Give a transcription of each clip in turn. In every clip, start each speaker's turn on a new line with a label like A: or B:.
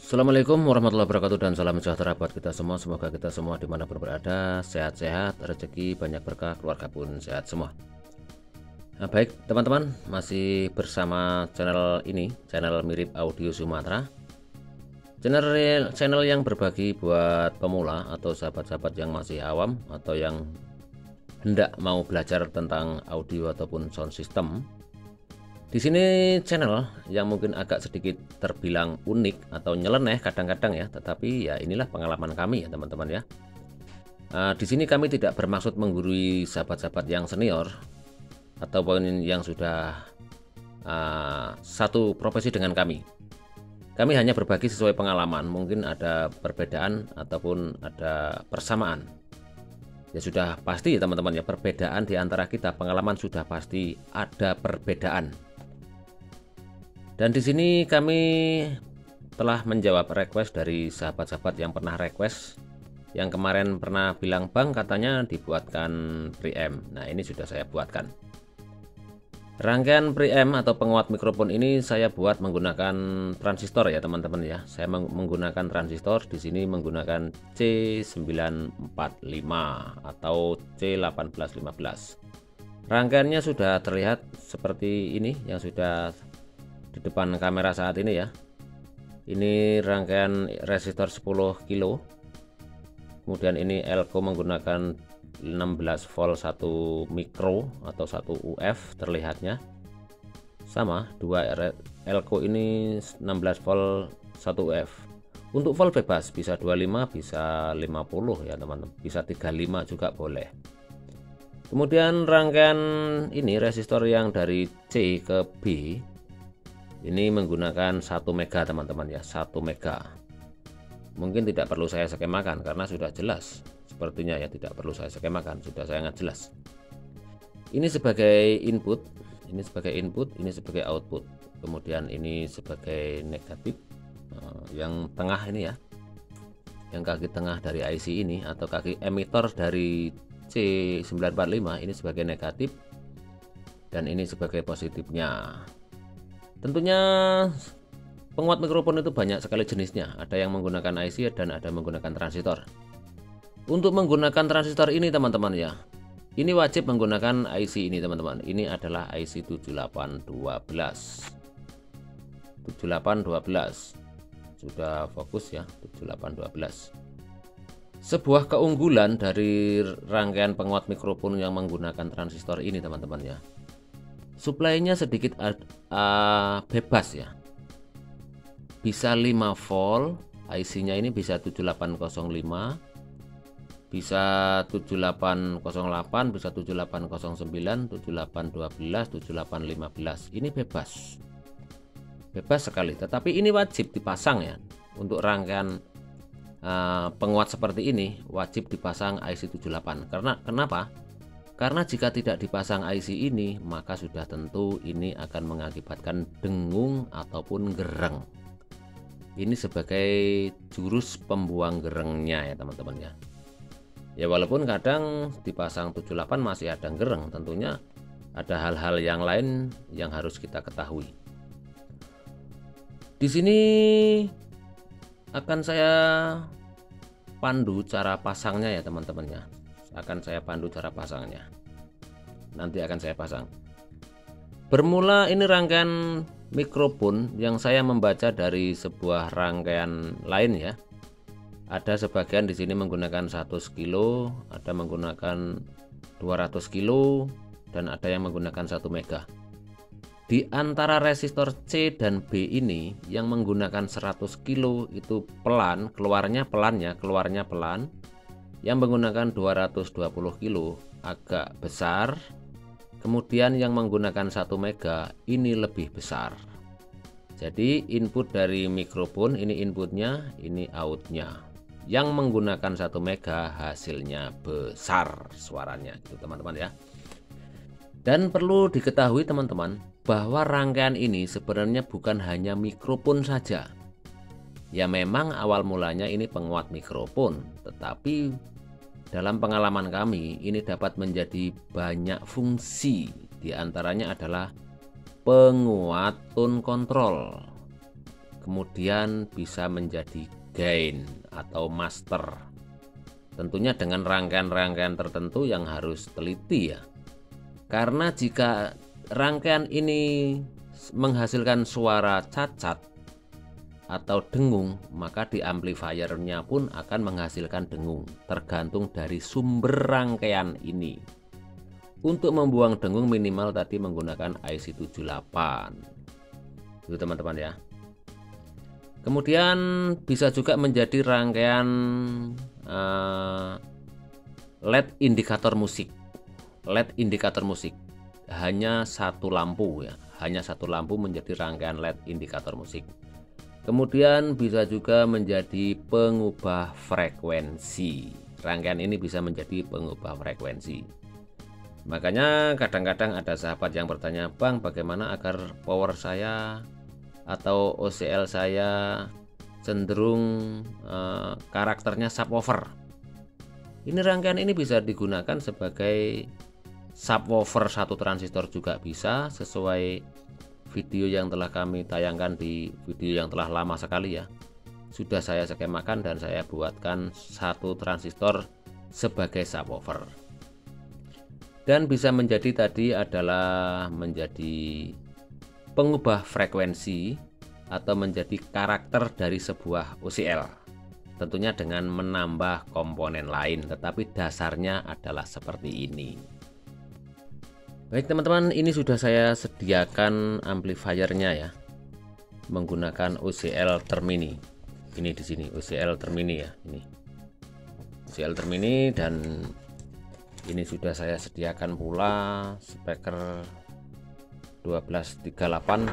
A: Assalamualaikum warahmatullahi wabarakatuh dan salam sejahtera buat kita semua. Semoga kita semua dimanapun berada sehat-sehat, rezeki banyak berkah, keluarga pun sehat semua. Nah, baik teman-teman, masih bersama channel ini, channel Mirip Audio Sumatera. Channel yang berbagi buat pemula atau sahabat-sahabat yang masih awam atau yang hendak mau belajar tentang audio ataupun sound system. Di sini channel yang mungkin agak sedikit terbilang unik atau nyeleneh kadang-kadang ya, tetapi ya inilah pengalaman kami ya teman-teman ya. Di sini kami tidak bermaksud menggurui sahabat-sahabat yang senior ataupun yang sudah satu profesi dengan kami. Kami hanya berbagi sesuai pengalaman, mungkin ada perbedaan ataupun ada persamaan. Ya sudah pasti ya teman-teman ya, perbedaan di antara kita, pengalaman sudah pasti ada perbedaan. Dan di sini kami telah menjawab request dari sahabat-sahabat yang pernah request, yang kemarin pernah bilang bang katanya dibuatkan preamp. Nah ini sudah saya buatkan. Rangkaian preamp atau penguat mikrofon ini saya buat menggunakan transistor ya teman-teman ya. Saya menggunakan transistor, di sini menggunakan C945 atau C1815. Rangkaiannya sudah terlihat seperti ini yang sudah di depan kamera saat ini ya. Ini rangkaian resistor 10 kilo. Kemudian ini elko menggunakan 16 volt 1 mikro atau 1 UF terlihatnya. Sama, dua elko ini 16 volt 1 UF. Untuk volt bebas bisa 25, bisa 50 ya teman-teman. Bisa 35 juga boleh. Kemudian rangkaian ini resistor yang dari C ke B ini menggunakan 1 mega teman-teman ya, 1 mega. Mungkin tidak perlu saya skemakan karena sudah jelas. Sepertinya ya tidak perlu saya skemakan, sudah sangat jelas. Ini sebagai input, ini sebagai input, ini sebagai output. Kemudian ini sebagai negatif. Yang tengah ini ya, yang kaki tengah dari IC ini atau kaki emitor dari C945 ini sebagai negatif dan ini sebagai positifnya. Tentunya penguat mikrofon itu banyak sekali jenisnya. Ada yang menggunakan IC dan ada menggunakan transistor. Untuk menggunakan transistor ini teman-teman ya, ini wajib menggunakan IC ini teman-teman. Ini adalah IC 7812. 7812. Sudah fokus ya, 7812. Sebuah keunggulan dari rangkaian penguat mikrofon yang menggunakan transistor ini teman-teman ya, suplainya sedikit bebas ya, bisa 5 volt, IC nya ini bisa 7805, bisa 7808, bisa 7809, 7812, 7815. Ini bebas sekali, tetapi ini wajib dipasang ya. Untuk rangkaian penguat seperti ini wajib dipasang IC 78. Karena kenapa? Karena jika tidak dipasang IC ini, maka sudah tentu ini akan mengakibatkan dengung ataupun gereng. Ini sebagai jurus pembuang gerengnya ya teman-teman ya. Ya walaupun kadang dipasang 78 masih ada gereng, tentunya ada hal-hal yang lain yang harus kita ketahui. Di sini akan saya pandu cara pasangnya ya teman-teman ya. Akan saya pandu cara pasangnya, nanti akan saya pasang. Bermula ini rangkaian mikrofon yang saya membaca dari sebuah rangkaian lain ya. Ada sebagian di sini menggunakan 100 kilo, ada menggunakan 200 kilo, dan ada yang menggunakan 1 mega. Di antara resistor C dan B ini yang menggunakan 100 kilo itu pelan, keluarnya pelan. Yang menggunakan 220 kilo agak besar. Kemudian yang menggunakan 1 mega ini lebih besar. Jadi input dari mikrofon ini inputnya, ini outnya. Yang menggunakan 1 mega hasilnya besar suaranya itu teman-teman ya. Dan perlu diketahui teman-teman bahwa rangkaian ini sebenarnya bukan hanya mikrofon saja. Ya memang awal mulanya ini penguat mikrofon, tetapi dalam pengalaman kami ini dapat menjadi banyak fungsi. Di antaranya adalah penguat tone control. kemudian bisa menjadi gain atau master. Tentunya dengan rangkaian-rangkaian tertentu yang harus teliti ya. Karena jika rangkaian ini menghasilkan suara cacat atau dengung, maka di amplifiernya pun akan menghasilkan dengung, tergantung dari sumber rangkaian ini. Untuk membuang dengung minimal tadi menggunakan IC78 itu teman-teman ya. Kemudian bisa juga menjadi rangkaian LED indikator musik. LED indikator musik hanya satu lampu ya, hanya satu lampu menjadi rangkaian LED indikator musik. Kemudian bisa juga menjadi pengubah frekuensi. Rangkaian ini bisa menjadi pengubah frekuensi. Makanya kadang-kadang ada sahabat yang bertanya, "Bang, bagaimana agar power saya atau OCL saya cenderung karakternya subwoofer?" Ini rangkaian ini bisa digunakan sebagai subwoofer satu transistor juga bisa, sesuai video yang telah kami tayangkan di video yang telah lama sekali ya. Sudah saya skemakan dan saya buatkan satu transistor sebagai subwoofer. Dan bisa menjadi tadi adalah menjadi pengubah frekuensi atau menjadi karakter dari sebuah OCL. Tentunya dengan menambah komponen lain, tetapi dasarnya adalah seperti ini. Baik teman-teman, ini sudah saya sediakan amplifiernya ya, menggunakan OCL Termini. Ini di sini OCL Termini ya, ini OCL Termini, dan ini sudah saya sediakan pula speaker 1238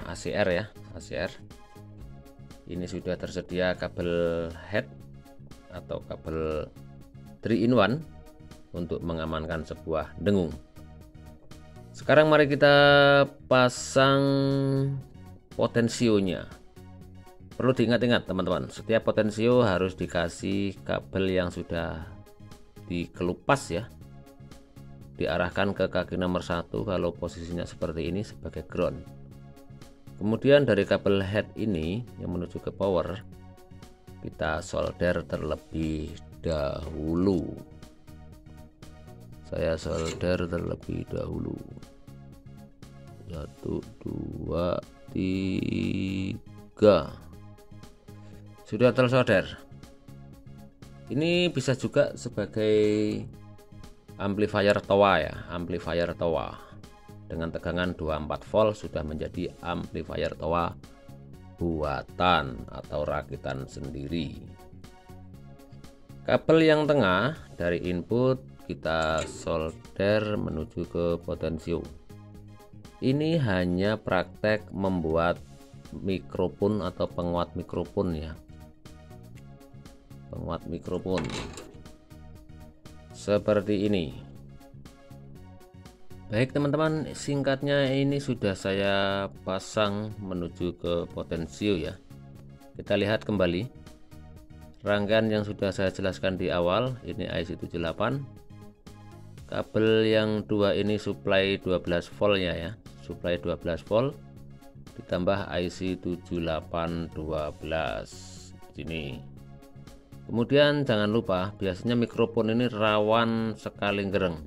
A: ACR ya, ACR. Ini sudah tersedia kabel head atau kabel 3-in-1 untuk mengamankan sebuah dengung. Sekarang mari kita pasang potensionya. Perlu diingat-ingat teman-teman, setiap potensio harus dikasih kabel yang sudah dikelupas ya, diarahkan ke kaki nomor 1 kalau posisinya seperti ini sebagai ground. Kemudian dari kabel head ini yang menuju ke power, kita solder terlebih dahulu. Saya solder terlebih dahulu. 1, 2, 3. Sudah tersolder. Ini bisa juga sebagai amplifier TOA ya, amplifier TOA dengan tegangan 24 volt sudah menjadi amplifier TOA buatan atau rakitan sendiri. Kabel yang tengah dari input kita solder menuju ke potensio. Ini hanya praktek membuat mikrofon atau penguat mikrofon ya, penguat mikrofon seperti ini. Baik teman-teman, singkatnya ini sudah saya pasang menuju ke potensio ya. Kita lihat kembali rangkaian yang sudah saya jelaskan di awal. Ini IC78. Kabel yang dua ini supply 12 volt ya, supply 12 volt ditambah IC7812 sini. Kemudian jangan lupa, biasanya mikrofon ini rawan sekali gereng.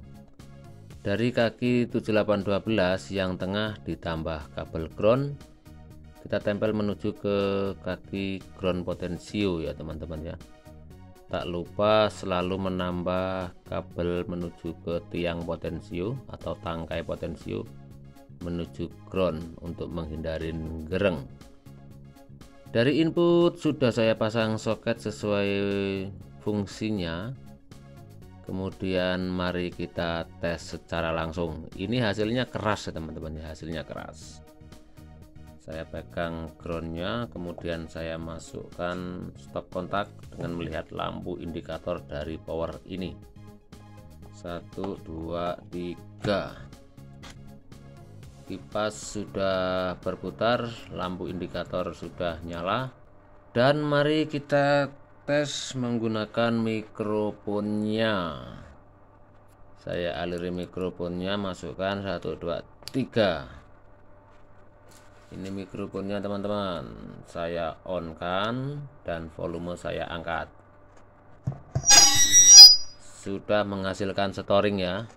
A: Dari kaki 7812 yang tengah ditambah kabel ground, kita tempel menuju ke kaki ground potensio ya teman-teman ya. Tak lupa selalu menambah kabel menuju ke tiang potensio atau tangkai potensio menuju ground untuk menghindari gereng. Dari input sudah saya pasang soket sesuai fungsinya. Kemudian mari kita tes secara langsung. Ini hasilnya keras ya teman-teman ya, hasilnya keras. Saya pegang groundnya, kemudian saya masukkan stop kontak dengan melihat lampu indikator dari power ini. 1, 2, 3. Kipas sudah berputar, lampu indikator sudah nyala, dan mari kita tes menggunakan mikrofonnya. Saya aliri mikrofonnya, masukkan 1, 2, 3. Ini mikrofonnya teman-teman, saya on kan dan volume saya angkat. Sudah menghasilkan storing ya.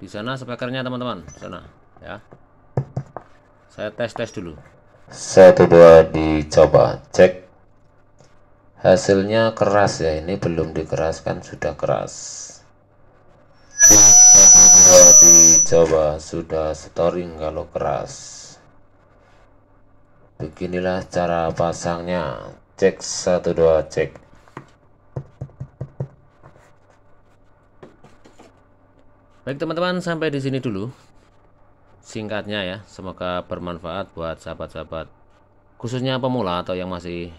A: Di sana speakernya teman-teman, sana ya. Saya tes dulu.
B: 1 2 dicoba, cek. Hasilnya keras ya, ini belum dikeraskan sudah keras. Dicoba sudah storing kalau keras. Beginilah cara pasangnya. Cek 1 2 cek.
A: Baik teman-teman, sampai di sini dulu singkatnya ya. Semoga bermanfaat buat sahabat-sahabat khususnya pemula atau yang masih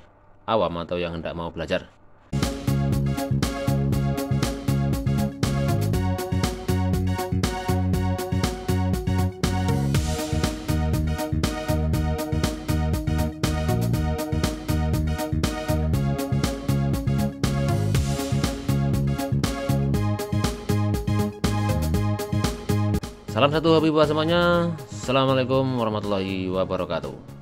A: awam atau yang hendak mau belajar. Salam satu hobi buat semuanya. Assalamualaikum warahmatullahi wabarakatuh.